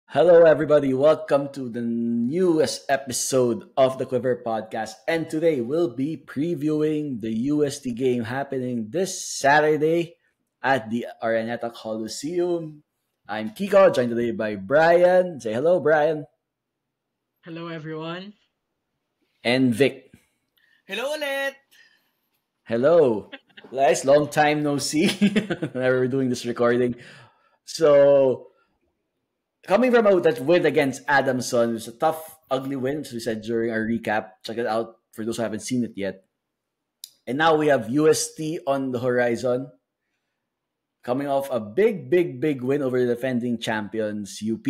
Hello, everybody. Welcome to the newest episode of the Quiver Podcast. And today we'll be previewing the UST game happening this Saturday at the Araneta Coliseum. I'm Kiko, joined today by Brian. Say hello, Brian. Hello, everyone. And Vic. Hello ulit! Hello. Guys, long time no see. Whenever we're doing this recording. So, coming from that win against Adamson, it was a tough, ugly win, as we said during our recap. Check it out for those who haven't seen it yet. And now we have UST on the horizon, coming off a big win over the defending champions UP.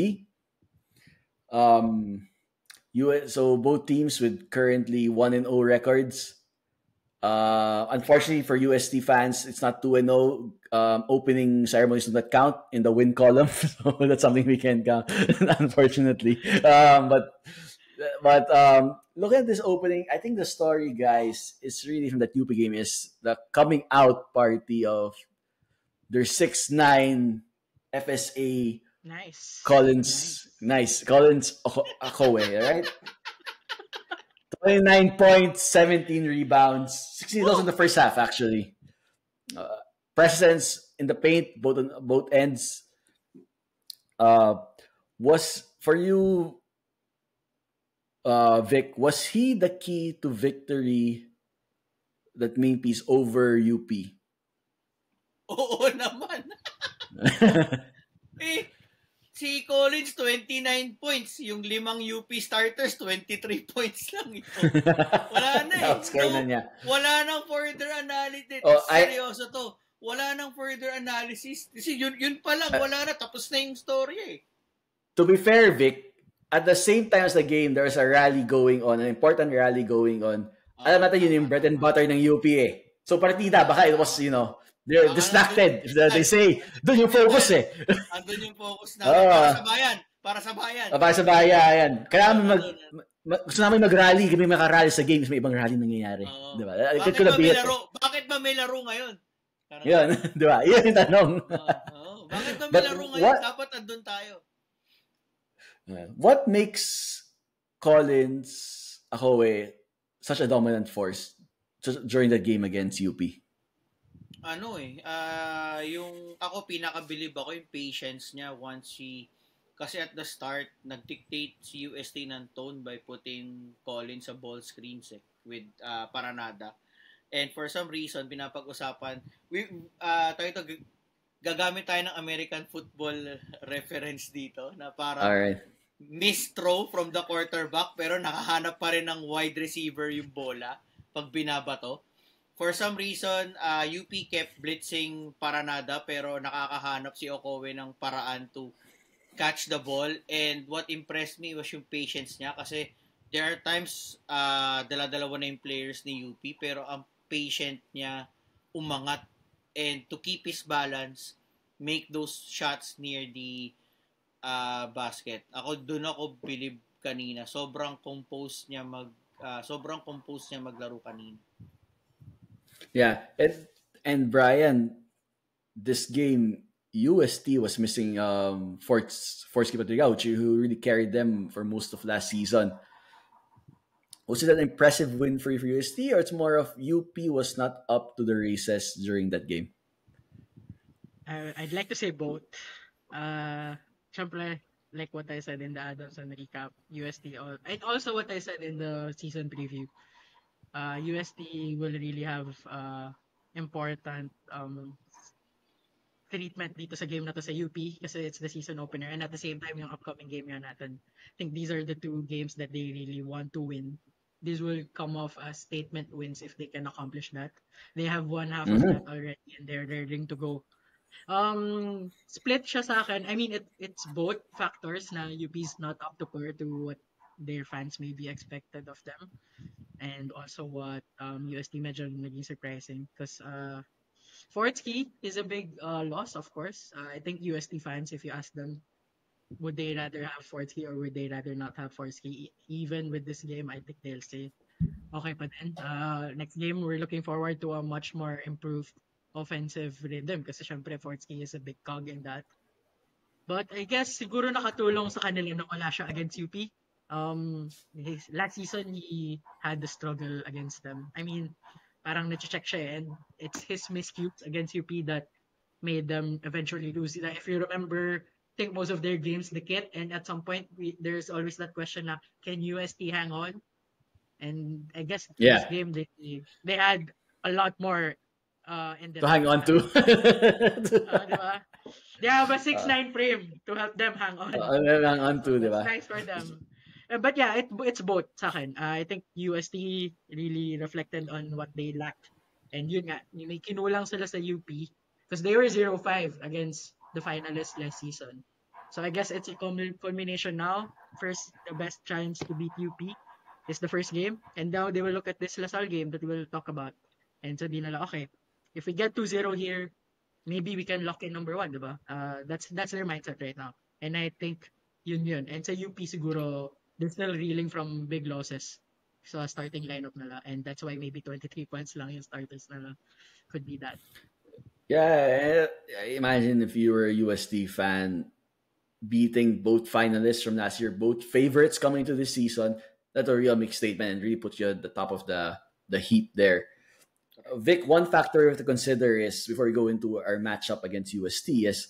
So both teams with currently 1-0 records. Unfortunately for UST fans, it's not 2-0. Opening ceremonies do not count in the win column, so that's something we can count, unfortunately. But looking at this opening, I think the story, guys, is really from that UP game is the coming out party of their 6'9" FSA Nice. Collins Akowe, right? 29 points, 17 rebounds, 16 those in the first half, actually. Presence in the paint, both on both ends. Was for you, Vic, was he the key to victory, that main piece over UP? Oo naman. Si Collins 29 points, yung limang UP starters 23 points lang ito. Wala na eh. Outscore na niya. Wala nang further analysis. Seryoso to. Wala nang further analysis. Kasi yun pa lang, wala na. Tapos na yung story eh. To be fair, Vic, at the same time as the game, there's a rally going on, an important rally going on. Alam natin yun yung bread and butter ng UP eh. So partida, baka it was, they're distracted. They say, doon yung focus eh. Andun yung focus na. Para sa bayan. Para sa bayan. Para sa bayan. Kaya gusto namin mag-rally, kami makarally sa games, may ibang rally nangyayari. Diba? Bakit ba may laro ngayon? Yun, di ba? Yun yung tanong. Bakit ba may laro ngayon? Dapat andun tayo. What makes Collins Akowe such a dominant force during that game against UP? Yung ako pinakabilib ako yung patience niya kasi at the start nag-dictate si UST ng tone by putting Collins sa ball screens with Paranada. And for some reason pinapag-usapan gagamit tayo ng American football reference dito na parang Alright. miss throw from the quarterback pero nakahanap pa rin ng wide receiver yung bola pag binabato. For some reason, UP kept blitzing Paranada pero nakakahanap si Okowe ng paraan to catch the ball. And what impressed me was yung patience niya kasi there are times dala-dalawa na yung players ni UP pero ang patient niya umangat and to keep his balance, make those shots near the basket. Doon ako believe kanina. Sobrang composed niya maglaro kanina. Yeah, and Brian, this game UST was missing Force Kipatrigauchi, who really carried them for most of last season. Was it an impressive win for UST, or it's more of UP was not up to the races during that game? I'd like to say both. Syempre, like what I said in the Adamson recap, UST, and also what I said in the season preview, UST will really have important treatment dito sa game na to sa UP kasi it's the season opener and at the same time yung upcoming game yun natin. I think these are the two games that they really want to win. These will come off as statement wins if they can accomplish that. They have one half of that already and they're raring to go. Split siya sa akin. I mean, it's both factors na UP is not up to par to what their fans may be expected of them. And also what UST medyo naging surprising because Fortsky is a big loss, of course. I think UST fans, if you ask them, would they rather have Fortsky or would they rather not have Fortsky? Even with this game, I think they'll say, okay, but then next game, we're looking forward to a much more improved offensive rhythm kasi syempre Fortsky is a big cog in that. But I guess siguro nakatulong sa kanila na wala siya against UP. Last season, he had the struggle against them. I mean, parang na-check siya and it's his miscues against UP that made them eventually lose. Like, if you remember, I think most of their games, the kit, and at some point, there's always that question na, can UST hang on? And I guess this Yeah. game, they had a lot more in them. To hang on to. Diba? They have a 6-9 frame to help them hang on. Hang on to, di ba? That's nice for them. But yeah, it's both sa akin. I think UST really reflected on what they lacked. And yun nga, may kinulang sila sa UP because they were 0-5 against the finalists last season. So I guess it's a culmination now. First, the best chance to beat UP is the first game. And now they will look at this Lasal game that we'll talk about. And so di nila, okay, if we get 2-0 here, maybe we can lock in number 1, diba? That's their mindset right now. And I think yun. And sa UP siguro, they're still reeling from big losses sa starting lineup nila. And that's why maybe 23 points lang yung starters nila. Could be that. Yeah, imagine if you were a UST fan beating both finalists from last year, both favorites coming into this season. That's a real mixed statement and really puts you at the top of the heap there. Vic, one factor we have to consider is, before we go into our matchup against UST, is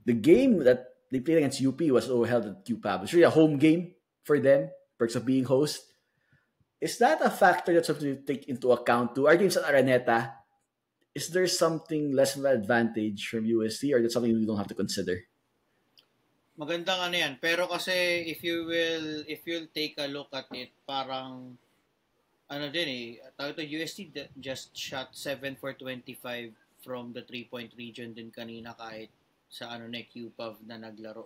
the game that they played against UP was held at QPAB. It's really a home game for them, perks of being host. Is that a factor that's something to take into account too? Our games at Araneta, is there something less of an advantage from UST, or that's something we don't have to consider? Magandang ano yan. Pero kasi if you'll take a look at it, parang ano din tawag ito, UST just shot 7 for 25 from the 3-point region din kanina kahit sa QPAV na naglaro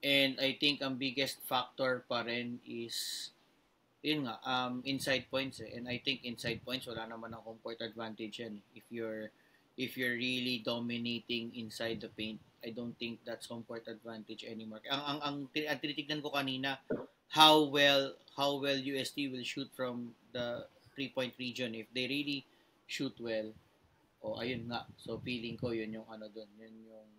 And I think ang biggest factor pa rin is yun nga, inside points And I think inside points wala naman ang home court advantage yan. If you're really dominating inside the paint, I don't think that's home court advantage anymore. Ang tinitignan ko kanina, how well UST will shoot from the 3-point region. If they really shoot well, ayun nga. So feeling ko yun yung doon, yun yung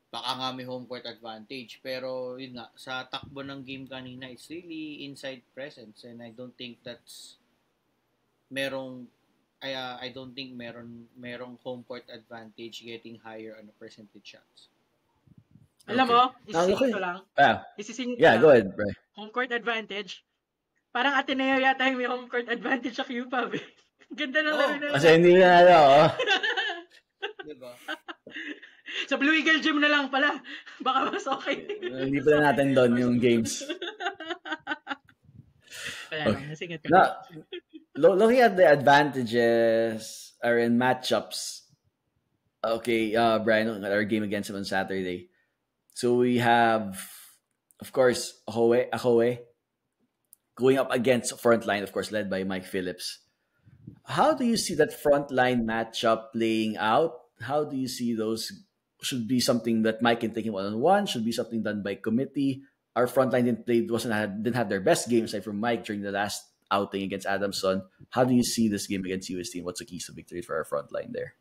baka nga may home court advantage. Pero yun nga, sa takbo ng game kanina, it's really inside presence and I don't think that's I don't think merong home court advantage getting higher on the percentage shots. Alam mo, isisingit ko lang. Isisingit ko lang. Go ahead, bro. Home court advantage. Parang Ateneo yata yung may home court advantage sa QPAB. Ganda ng laro na. Kasi hindi na Diba? Sa Blue Eagle Gym na lang pala. Baka mas okay. Hindi pala natin doon yung games. Wala lang, nasingit ko. Looking at the advantages are in matchups. Okay, Brian, our game against him on Saturday. So we have, of course, Ahoe going up against Frontline, of course, led by Mike Phillips. How do you see that Frontline matchup playing out? How do you see those? Should be something that Mike can take him one-on-one? Should be something done by committee? Our Frontline didn't have their best game aside from Mike during the last outing against Adamson. How do you see this game against UST? What's the keys to victory for our Frontline there?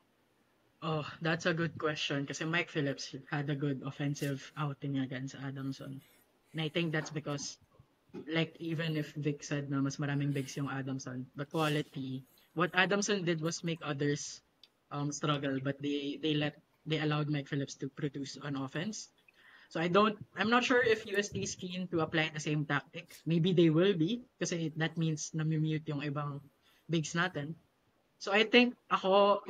Oh, that's a good question kasi Mike Phillips had a good offensive outing against Adamson. And I think that's because, like, even if Vic said na mas maraming bigs yung Adamson, the quality, what Adamson did was make others struggle, but they allowed Mike Phillips to produce on offense. So I'm not sure if UST is keen to apply the same tactic. Maybe they will be kasi that means na-mute yung ibang bigs natin. So I think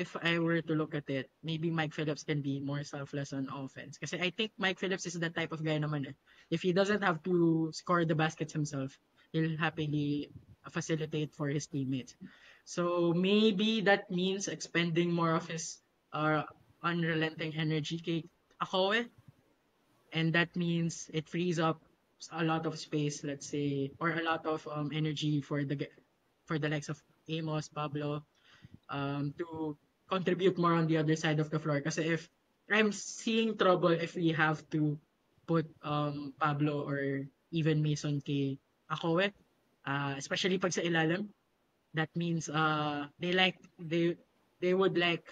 if I were to look at it, maybe Mike Phillips can be more selfless on offense. Kasi I think Mike Phillips is the type of guy naman if he doesn't have to score the baskets himself, he'll happily facilitate for his teammates. So maybe that means expending more of his unrelenting energy kay Ahoe. And that means it frees up a lot of space, let's say, or a lot of energy for the likes of Amos, Pablo, to contribute more on the other side of the floor. Kasi if I'm seeing trouble if we have to put Pablo or even Mason kay Ahoe, especially pag sa ilalim, that means they would like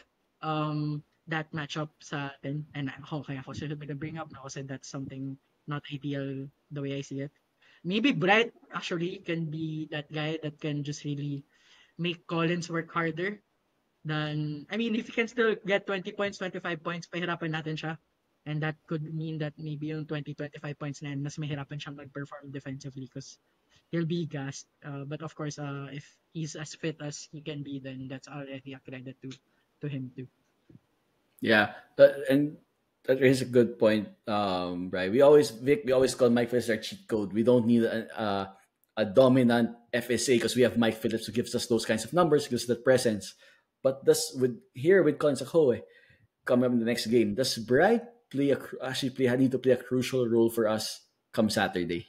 that matchup sa atin. And kaya ako sila bring up na kasi that's something not ideal the way I see it. Maybe Bright actually can be that guy that can just really make Collins work harder than, I mean, if he can still get 20 points, 25 points, pahirapan natin siya. And that could mean that maybe yung 20, 25 points na yan, mas mahirapan siyang mag-perform defensively because he'll be gassed. But of course, if he's as fit as he can be, then that's already a credit to him too. Yeah, and that is a good point, Brian. We always call Mike Phillips our cheat code. We don't need a dominant FSA because we have Mike Phillips who gives us those kinds of numbers, gives that presence. But this with Colin Sakoe coming up in the next game, does Bright need to play a crucial role for us come Saturday?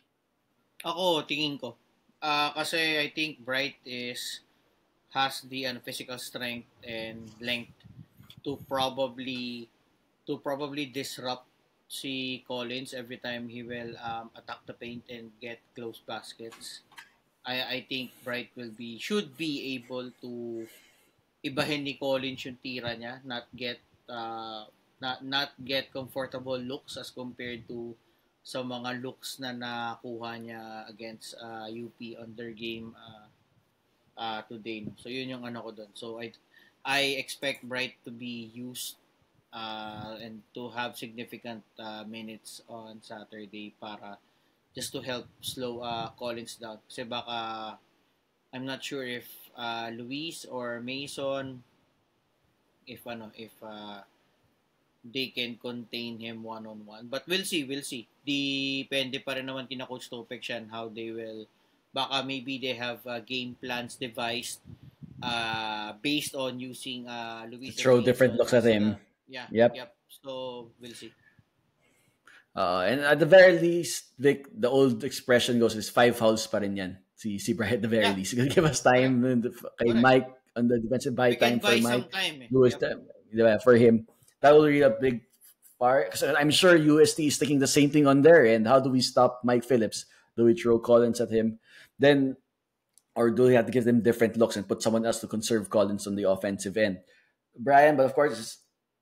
Ako, tingin ko. Kasi I think Bright has the physical strength and length to probably disrupt si Collins every time he will attack the paint and get close baskets. I think Bright should be able to ibahin ni Collins yung tira niya, not get comfortable looks as compared to sa mga looks na nakuha niya against UP on their game today. So yun yung ano ko doon. So I expect Bright to be used and to have significant minutes on Saturday para just to help slow Collins down. Kasi baka I'm not sure if Luis or Mason if they can contain him one-on-one. But we'll see. Depende pa rin naman kina Coach Topek yan how they will, baka maybe they have game plans devised based on using Luis. Throw different looks at him. Yep. So, we'll see. And at the very least, like the old expression goes, is 5 fouls pa rin yan. Si Brian at the very least. He's gonna give us time kay Mike on the defensive buy time for Mike. Lewis time, for him. That will be a big part. Because I'm sure UST is thinking the same thing on their end. How do we stop Mike Phillips? Do we throw Collins at him? Then, or do we have to give them different looks and put someone else to conserve Collins on the offensive end? Brian, but of course,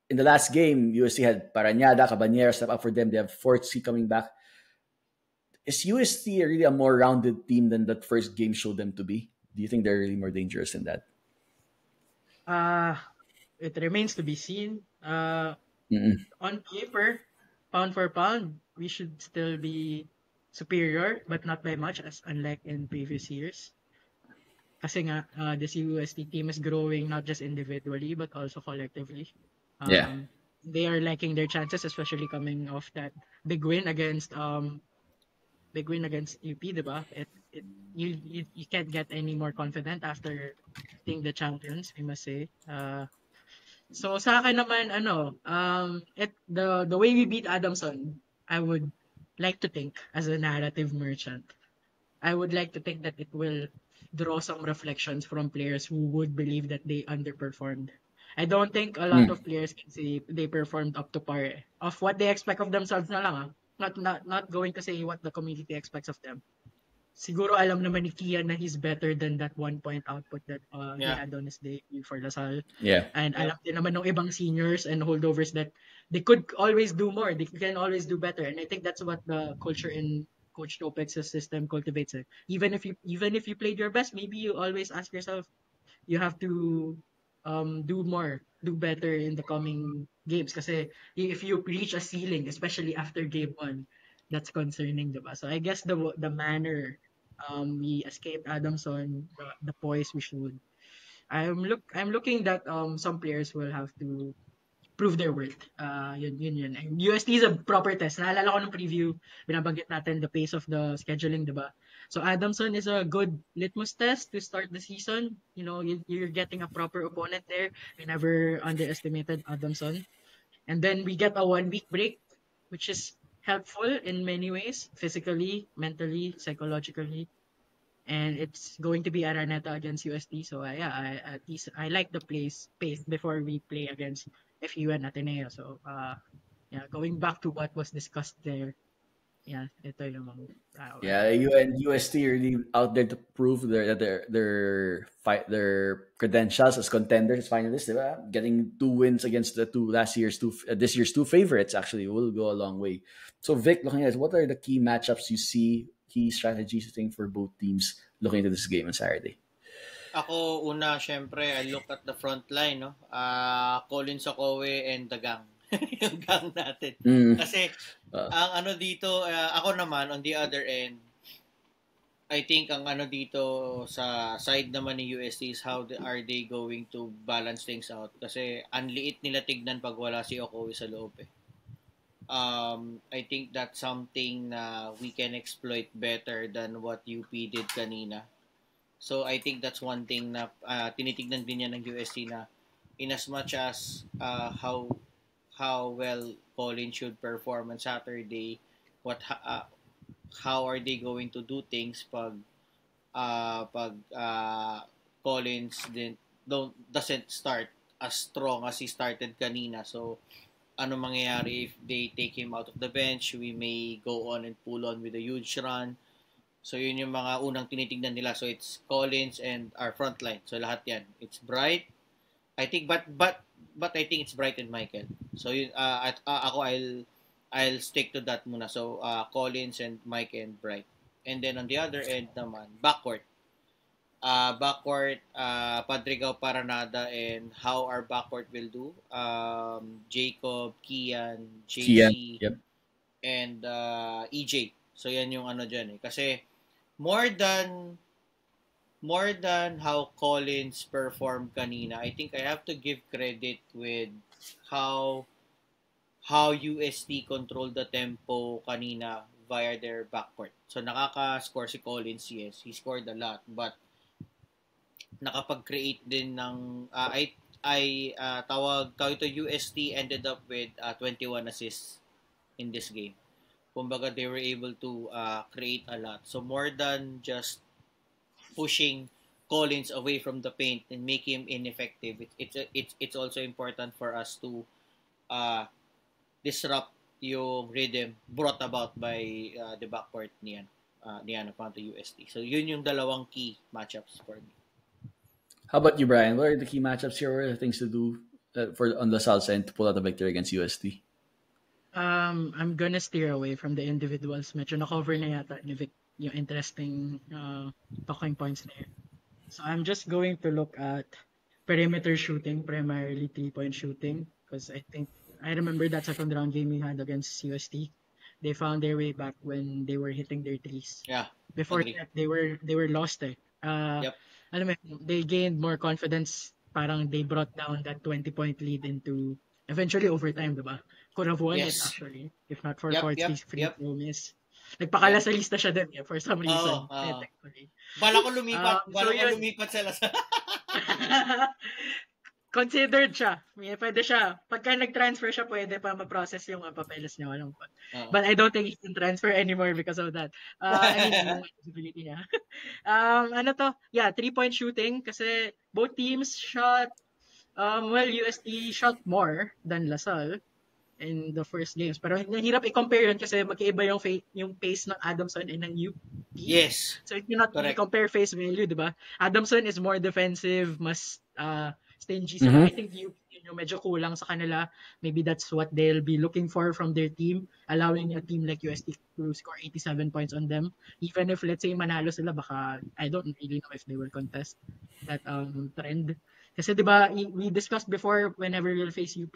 in the last game, UST had Parañada, Cabanera step up for them. They have Fortsy coming back. Is UST really a more rounded team than that first game showed them to be? Do you think they're really more dangerous than that? It remains to be seen. On paper, pound for pound, we should still be superior, but not by much, as unlike in previous years. Kasi nga, this UST team is growing not just individually, but also collectively. They are liking their chances, especially coming off that big win against UP, diba? You can't get any more confident after being the champions, we must say. So sa akin naman, the way we beat Adamson, I would like to think, as a narrative merchant, I would like to think that it will draw some reflections from players who would believe that they underperformed. I don't think a lot of players can say they performed up to par of what they expect of themselves na lang. Not going to say what the community expects of them. Siguro alam naman ni Kian na he's better than that 1-point output that he had on his debut for Lasal. And alam din naman ng ibang seniors and holdovers that they could always do more. They can always do better. And I think that's what the culture in Coach Topek's system cultivates. Even if you played your best, maybe you always ask yourself, you have to do more, do better in the coming games. Kasi if you reach a ceiling, especially after game 1, that's concerning, diba? So I guess the manner we escaped Adamson, the poise we showed. I'm looking that some players will have to prove their worth. Yun. And UST is a proper test. Naalala ko nung preview, binabanggit natin the pace of the scheduling, diba? So Adamson is a good litmus test to start the season. You know, you're getting a proper opponent there. We never underestimated Adamson. And then we get a 1-week break, which is helpful in many ways, physically, mentally, psychologically. And it's going to be Araneta against UST. So at least I like the pace before we play against FU and Ateneo. So going back to what was discussed there, yeah, ito yung Yeah, you and UST really out there to prove their credentials as contenders, as finalists. Diba? Getting 2 wins against the this year's two favorites actually will go a long way. So Vic, looking at what are the key matchups you see, key strategies you think for both teams looking into this game on Saturday? Ako, una, syempre, I look at the front line, no? Colin Sokowe and the gang. Yung gang natin. Mm. Kasi, ang ano dito, ako naman, on the other end, I think ang ano dito sa side naman ni UST is are they going to balance things out? Kasi, anliit nila tignan pag wala si Okowe sa loob eh. I think that's something na we can exploit better than what UP did kanina. So I think that's one thing na tinitignan din niya ng UST na in as much as how well Colin should perform on Saturday, how are they going to do things pag Collins doesn't start as strong as he started kanina. So ano mangyayari if they take him out of the bench? We may go on and pull on with a huge run. So, yun yung mga unang tinitignan nila. So, it's Collins and our front line. So, lahat yan. It's Bright. I think, but I think it's Bright and Michael. So, yun, ako, I'll stick to that muna. So, Collins and Mike and Bright. And then, on the other end naman, backcourt. Padrigal Paranada and how our backcourt will do. Jacob, Kian, JC, yep. and EJ. So, yan yung ano dyan eh. Kasi, more than how Collins performed kanina, I think I have to give credit with how UST controlled the tempo kanina via their backcourt. So nakaka-score si Collins, yes, he scored a lot, but nakapag-create din ng tawag ito, UST ended up with 21 assists in this game. Kumbaga, they were able to create a lot. So, more than just pushing Collins away from the paint and make him ineffective, it's also important for us to disrupt yung rhythm brought about by the backcourt ni Panto UST. So, yun yung dalawang key matchups for me. How about you, Brian? What are the key matchups here? What are the things to do on the South side to pull out a victory against UST? I'm gonna steer away from the individuals. Medyo na-cover na yata ni Vic yung interesting talking points there. So I'm just going to look at perimeter shooting, primarily 3-point shooting, because I remember that second round game we had against UST. They found their way back when they were hitting their threes. Yeah. Before that, they were lost eh. Yep. Alam mo, they gained more confidence. Parang they brought down that 20-point lead into eventually overtime, diba? Could have won it actually, if not for Fortsy's free throw miss. Nagpakala sa lista siya din for some reason. Bala ko lumipat sa lasa. Considered siya. Pwede siya. Pagka nag-transfer siya, pwede pa ma-process yung papeles niya. But I don't think he can transfer anymore because of that. Yung possibility niya. 3-point shooting kasi both teams shot UST shot more than LaSalle in the first games. Pero hirap i-compare yun kasi magkaiba yung pace ng Adamson and ng UP. Yes. So you cannot really compare face value, diba? Adamson is more defensive, mas stingy sila. I think UP yung medyo kulang sa kanila. Maybe that's what they'll be looking for from their team, allowing a team like UST to score 87 points on them. Even if, let's say, manalo sila, baka, I don't really know if they will contest that trend. Kasi diba, we discussed before, whenever we'll face UP,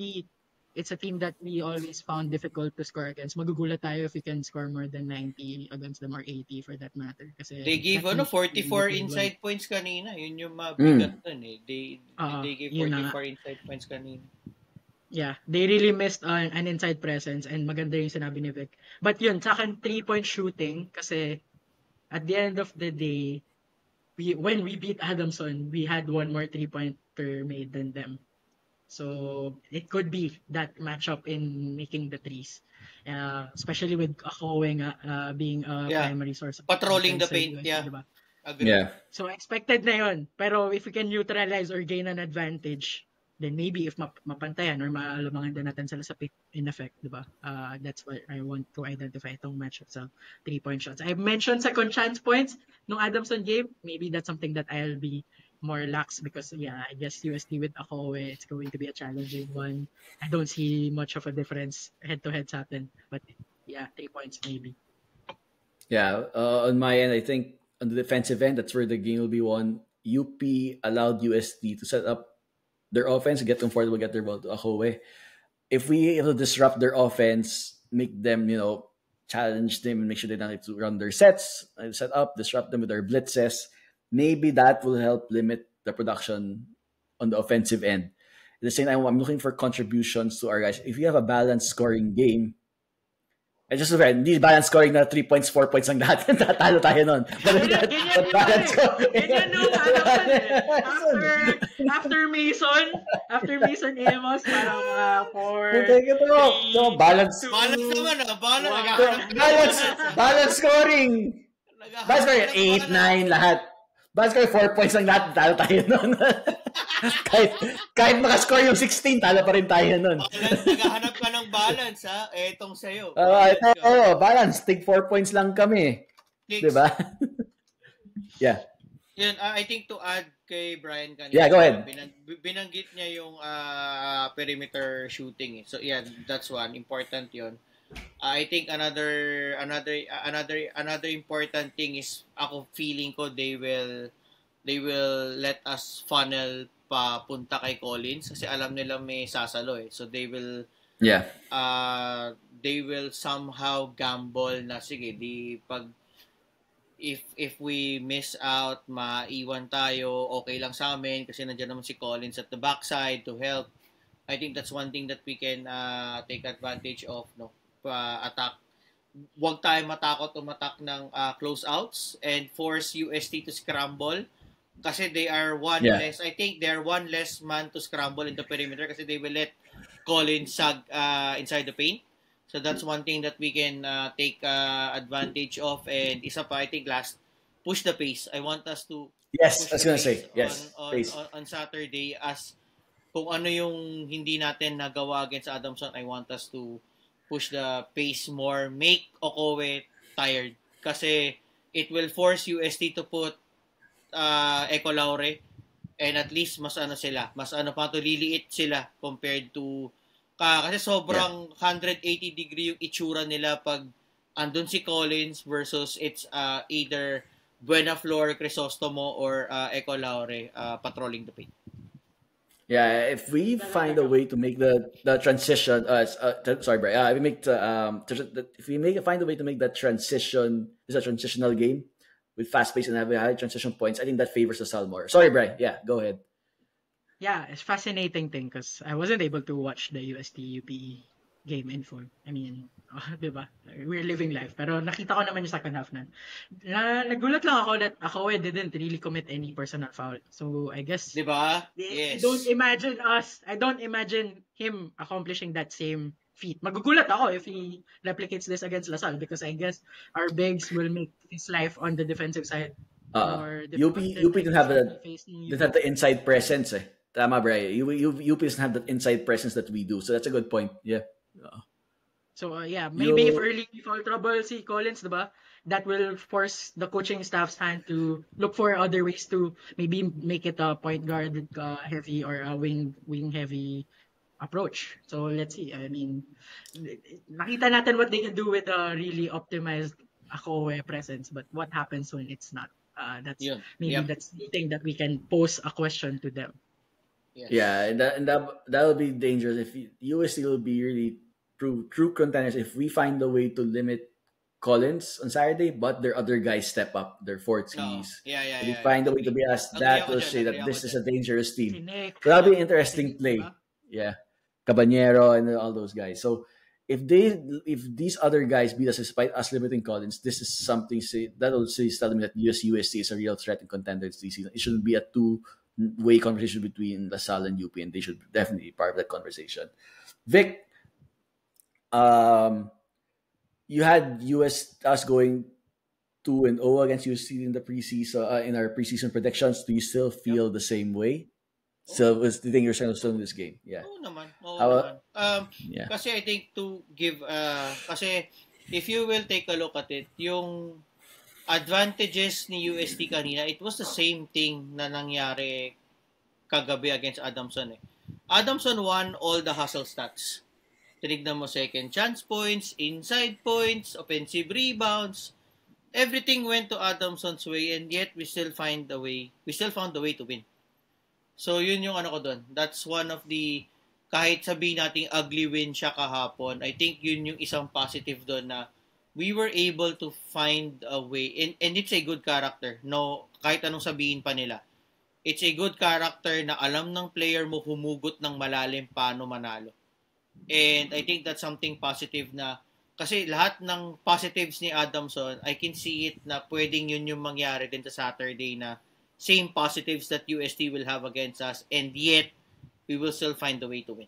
it's a team that we always found difficult to score against. Magugulat tayo if we can score more than 90 against them or 80 for that matter. Kasi they gave 44 inside points kanina. Yun yung mabigat nun eh. They gave 44 inside points kanina. Yeah, they really missed an inside presence and maganda yung sinabi ni Vic. But yun, sa akin 3-point shooting kasi at the end of the day, when we beat Adamson, we had one more 3-pointer made than them. So it could be that matchup in making the threes, especially with Okowe being a primary source. Patrolling the paint, diba? So expected na yun. Pero if we can neutralize or gain an advantage, then maybe if mapantayan or malamangan din natin sila sa pick in effect, di ba? That's why I want to identify itong matchup sa 3-point shots. I mentioned second chance points nung Adamson game. Maybe that's something that I'll be more lax because, yeah, I guess USD with Akowe, it's going to be a challenging one. I don't see much of a difference head-to-head sa atin. But, yeah, 3 points maybe. Yeah, on my end, I think on the defensive end, that's where the game will be won. UP allowed USD to set up their offense, get comfortable, get their ball to Akowe. If we able to disrupt their offense, make them, challenge them and make sure they don't have to run their sets, set up, disrupt them with their blitzes, maybe that will help limit the production on the offensive end. At the same time, I'm looking for contributions to our guys. If you have a balanced scoring game, and just hindi balance scoring na 3 points, 4 points ang lahat. Tatalo tayo nun. Ganyan balance scoring. Ganyan nung after Mason Amos, parang 4, 3, balance. Balance naman Balance scoring. Balance scoring 8, 9, lahat. Balance scoring 4 points ang lahat. Talo tayo nun. kahit makascore yung 16, talo pa rin tayo nun. Naghahanap ka ng balance, ha? Etong sa'yo. Balance. Tig 4 points lang kami. Diba? Yeah. Yun, I think to add kay Brian kanina. Yeah, go ahead. Binanggit niya yung perimeter shooting. So, yeah, that's one. Important yun. I think another important thing is ako feeling ko they will let us funnel papunta kay Collins kasi alam nila may sasalo so they will somehow gamble na sige if we miss out maiwan tayo okay lang sa amin kasi nandiyan naman si Collins at the backside to help. I think that's one thing that we can take advantage of attack. Huwag tayo matakot umatak ng closeouts and force UST to scramble kasi they are one less. I think they are one less man to scramble in the perimeter kasi they will let Collins sag inside the paint. So that's one thing that we can take advantage of. And isa pa, I think last, push the pace. I want us to I was gonna say on Saturday as kung ano yung hindi natin nagawa against Adamson. I want us to push the pace more, make Okowe tired kasi it will force UST to put Eco Laure and at least mas liliit sila compared to kasi sobrang 180 degree yung itsura nila pag andun si Collins versus it's either Buenaflor, Crisostomo or Eco Laure patrolling the paint. Yeah, if we find a way to make the transition, sorry, Brian. If we find a way to make that transition is a transitional game with fast pace and having high transition points, I think that favors the Salmore. Sorry, Brian. Yeah, go ahead. Yeah, it's fascinating thing because I wasn't able to watch the UST UP game in full. I mean, diba? We're living life. Pero nakita ko naman yung second half na. Nagulat lang ako that Akowe didn't really commit any personal foul. So, I guess... Diba? Yes. I don't imagine him accomplishing that same feat. Magugulat ako if he replicates this against LaSalle because I guess our bigs will make his life on the defensive side UP didn't have the inside presence Tama, Brian. UP doesn't have that inside presence that we do. So that's a good point. Yeah. So, maybe if early fall trouble si Collins, diba? That will force the coaching staff's hand to look for other ways to maybe make it a point guard heavy or a wing heavy approach. So, let's see. I mean, nakita natin what they can do with a really optimized Akowe presence. But what happens when it's not? That's the thing that we can pose a question to them. Yes. Yeah, and that will be dangerous if USC will be really true contenders if we find a way to limit Collins on Saturday, but their other guys step up, their fourth keys. If we find a way to be asked, that will say that this is a dangerous team. So that'll be an interesting play. Yeah, Cabanero and all those guys. So if these other guys beat us despite us limiting Collins, this is something that will tell me that USC is a real threat and contender this season. It shouldn't be a two-way conversation between LaSalle and UP, and they should definitely be part of that conversation. Vic, you had us going 2-0 against USC in the preseason in our preseason predictions. Do you still feel the same way? Oh, So, was the thing you're still in this game? Yeah. oo naman. Oo How? naman. Yeah. Kasi I think to give, kasi if you will take a look at it, yung advantages ni UST kanina, it was the same thing na nangyari kagabi against Adamson eh. Adamson won all the hustle stats. Tinignan mo second chance points, inside points, offensive rebounds. Everything went to Adamson's way and yet we still found the way to win. So yun yung ano ko doon. That's one of the kahit sabihin nating ugly win siya kahapon, I think yun yung isang positive doon na we were able to find a way and it's a good character. No, kahit anong sabihin pa nila. It's a good character na alam ng player mo humugot ng malalim paano manalo. And I think that's something positive na kasi lahat ng positives ni Adamson, I can see it na pwedeng yun yung mangyari din sa Saturday na same positives that UST will have against us and yet we will still find a way to win.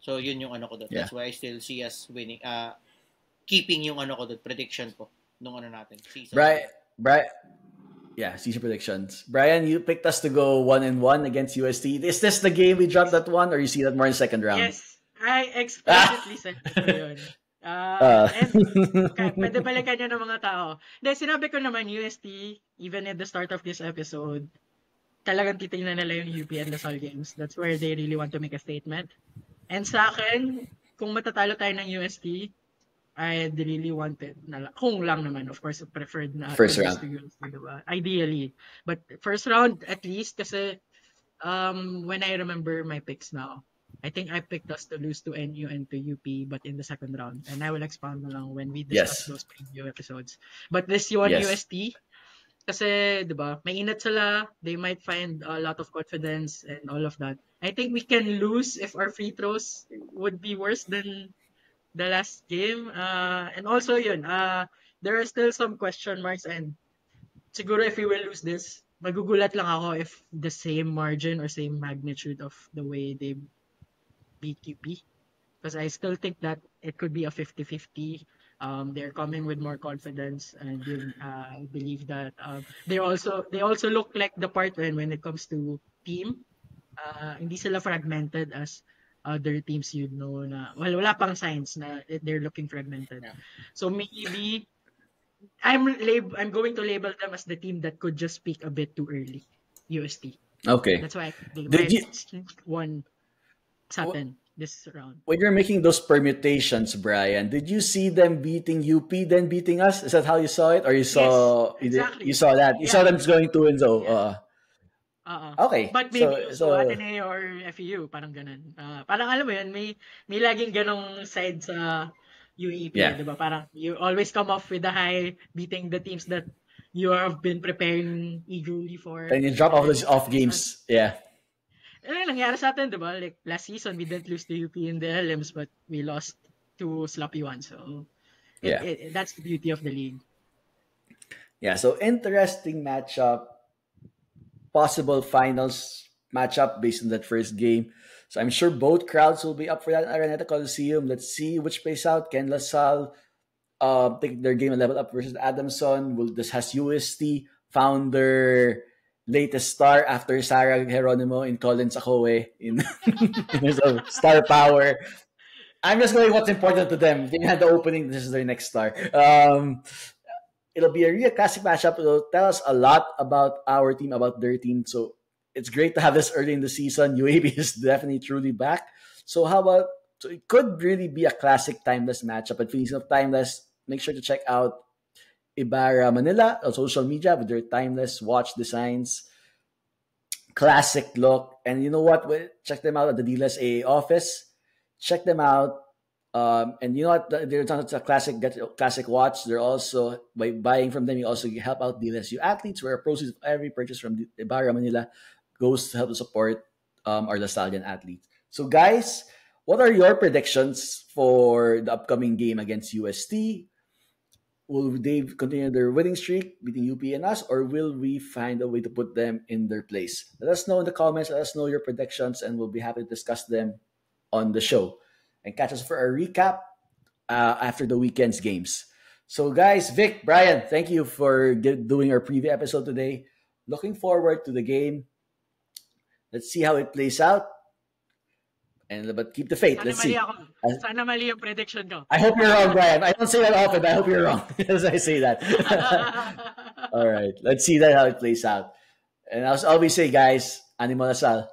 So yun yung ano ko doon. Yeah. That's why I still see us winning, keeping yung ano ko doon, prediction ko nung ano natin. Season. Brian, yeah, season predictions. Brian, you picked us to go 1-1 against UST. Is this the game we dropped that one, or you see that more in the second round? Yes, I explicitly said ko yun. And pwede balikan nyo ng mga tao. Dahil sinabi ko naman UST, even at the start of this episode, talagang titingnan nila yung UP and Lasal games. That's where they really want to make a statement. And sa akin, kung matatalo tayo ng UST, I really wanted kung lang naman, of course, preferred na first round. Diba? Ideally. But first round, at least, kasi when I remember my picks now, I think I picked us to lose to NU and to UP, but in the second round. And I will expound na lang when we discuss those preview episodes. But this one, UST, kasi, diba, may inat sila, they might find a lot of confidence and all of that. I think we can lose if our free throws would be worse than the last game. And also yun, there are still some question marks and siguro if we will lose this, magugulat lang ako if the same margin or same magnitude of the way they beat UP. Because I still think that it could be a 50-50. They're coming with more confidence and I believe that they also look like the part when it comes to team. Hindi sila fragmented as other teams na wala pang signs na they're looking fragmented. Yeah. So maybe I'm going to label them as the team that could just peak a bit too early. UST. Okay. That's why they might won Saturn this round. When you're making those permutations, Brian, did you see them beating UP then beating us? Is that how you saw it, or you saw exactly. You saw that? You saw them going 2-0. Yeah. Okay. But maybe so Ateneo or FEU, parang ganun. Parang alam mo yun, may laging ganong side sa UEP, diba? Parang you always come off with the high, beating the teams that you have been preparing eagerly for. And you drop off those off games. Yeah. Ano nangyari sa atin, diba? Like last season, we didn't lose to UP in the LMs, but we lost to sloppy ones. So that's the beauty of the league. Yeah, so interesting matchup. Possible finals matchup based on that first game. So I'm sure both crowds will be up for that in Araneta Coliseum. Let's see which plays out. Can LaSalle take their game and level up versus Adamson? Has UST found their latest star after Sarah Geronimo in Collins Akowe in terms of star power? I'm just going what's important to them. They had the opening. This is their next star. It'll be a real classic matchup. It'll tell us a lot about our team, about their team. So it's great to have this early in the season. UAB is definitely truly back. So so it could really be a classic timeless matchup. And speaking of timeless, make sure to check out Ibarra Manila on social media with their timeless watch designs. Classic look. And you know what? Check them out at the Dealers AA office. Check them out. And you know what? They're not a classic watch. They're also, by buying from them, you also help out the LSU athletes, where a proceeds of every purchase from the Ibarra Manila goes to help support our LaSallian athletes. So guys, what are your predictions for the upcoming game against UST? Will they continue their winning streak, beating UP and us, or will we find a way to put them in their place? Let us know in the comments. Let us know your predictions, and we'll be happy to discuss them on the show. And catch us for a recap after the weekend's games. So guys, Vic, Brian, thank you for doing our preview episode today. Looking forward to the game. Let's see how it plays out. But keep the faith. Let's see. Sana mali yung prediction ko. I hope you're wrong, Brian. I don't say that often, but I hope you're wrong as I say that. All right. Let's see how it plays out. And as I always say, guys, Animal Asal.